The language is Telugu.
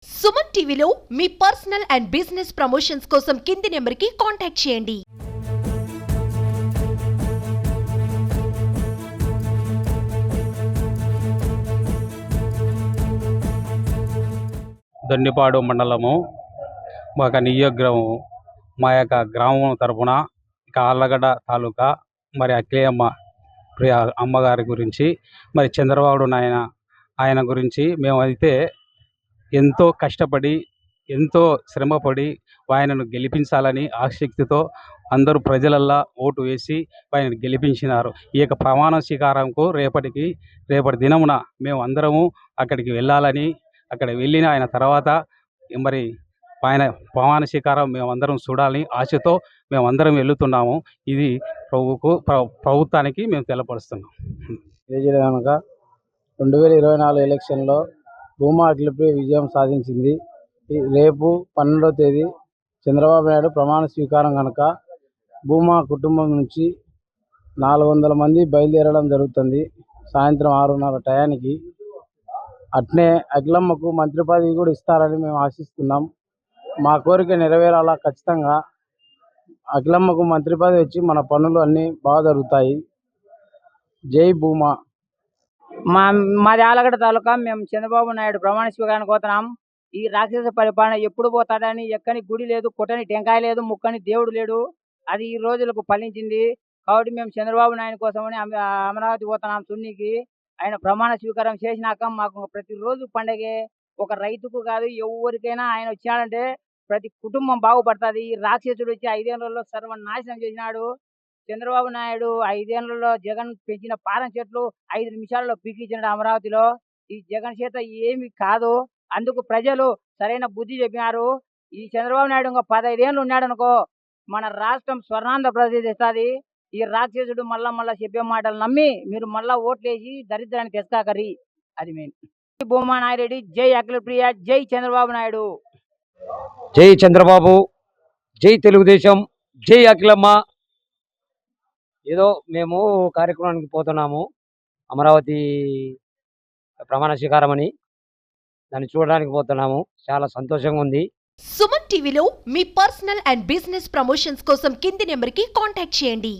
సుమన్ టీవీలో మీ పర్సనల్ అండ్ బిజినెస్ ప్రమోషన్స్ కోసం కింది నెంబర్కి కాంటాక్ట్ చేయండి. దొన్నిపాడు మండలము మా యొక్క నియోగ్రామము మా యొక్క గ్రామం తరపున ఇక ఆళ్ళగడ్డ తాలూకా మరి అఖిలమ్మ ప్రియ అమ్మగారి గురించి మరి చంద్రబాబు ఆయన గురించి మేమైతే ఎంతో కష్టపడి ఎంతో శ్రమపడి ఆయనను గెలిపించాలని ఆసక్తితో అందరూ ప్రజలల్లా ఓటు వేసి ఆయనను గెలిపించినారు. ఈ యొక్క ప్రమాణ స్వీకారంకు రేపటి దినమున మేము అందరము అక్కడికి వెళ్ళాలని అక్కడ వెళ్ళిన ఆయన తర్వాత మరి ఆయన ప్రమాణ స్వీకారం మేమందరం చూడాలని ఆశతో మేమందరం వెళుతున్నాము. ఇది ప్రభుత్వానికి మేము తెలపరుస్తున్నాం. కనుక 2024 ఎలక్షన్లో భూమా అఖిలప్రియ విజయం సాధించింది. రేపు 12వ తేదీ చంద్రబాబు నాయుడు ప్రమాణ స్వీకారం కనుక భూమా కుటుంబం నుంచి 400 మంది బయలుదేరడం జరుగుతుంది సాయంత్రం 6:30 టయానికి. అట్నే అఖిలమ్మకు మంత్రి పదవి కూడా ఇస్తారని మేము ఆశిస్తున్నాం. మా కోరిక నెరవేరాలా. ఖచ్చితంగా అఖిలమ్మకు మంత్రి పదవి వచ్చి మన పనులు అన్నీ బాగా జరుగుతాయి. జై భూమా. మాది ఆళ్ళగడ్డ తాలూకా. మేము చంద్రబాబు నాయుడు ప్రమాణ స్వీకారానికి పోతున్నాం. ఈ రాక్షస పరిపాలన ఎప్పుడు పోతాడని, ఎక్కని గుడి లేదు, కొట్టని టెంకాయ లేదు, ముక్కని దేవుడు లేడు. అది ఈ రోజులకు ఫలించింది. కాబట్టి మేము చంద్రబాబు నాయుడు కోసమని అమరావతి పోతున్నాం సున్నికి. ఆయన ప్రమాణ స్వీకారం చేసినాక మాకు ప్రతిరోజు పండగే. ఒక రైతుకు కాదు, ఎవరికైనా ఆయన వచ్చాడంటే ప్రతి కుటుంబం బాగుపడుతుంది. ఈ రాక్షసుడు వచ్చి 5 ఏళ్లలో సర్వనాశనం చేసినాడు. చంద్రబాబు నాయుడు 5 ఏళ్లలో జగన్ పెంచిన పారం చెట్లు 5 నిమిషాలలో పీకించినాడు అమరావతిలో. ఈ జగన్ చేత ఏమి కాదు. అందుకు ప్రజలు సరైన బుద్ధి చెప్పినారు. ఈ చంద్రబాబు నాయుడు ఇంకా 15 ఏళ్ళు ఉన్నాడు అనుకో, మన రాష్ట్రం స్వర్ణాంధ్రప్రదేశ్ ఇస్తుంది. ఈ రాక్షసుడు మళ్ళా చెప్పే మాటలు నమ్మి మీరు మళ్ళా ఓట్లేసి దరిద్రాన్ని తెచ్చుకాకరి. అది మెయిన్. భూమా నాయుడు, జై అఖిలప్రియ, జై చంద్రబాబు నాయుడు. జై చంద్రబాబు, జై తెలుగుదేశం, జై అఖిలమ్మ. ఏదో మేము కార్యక్రమానికి పోతున్నాము, అమరావతి ప్రమాణ స్వీకారం అని. దాన్ని చూడడానికి పోతున్నాము. చాలా సంతోషంగా ఉంది. సుమన్ టీవీలో మీ పర్సనల్ అండ్ బిజినెస్ ప్రమోషన్స్ కోసం కింది నెంబర్కి కాంటాక్ట్ చేయండి.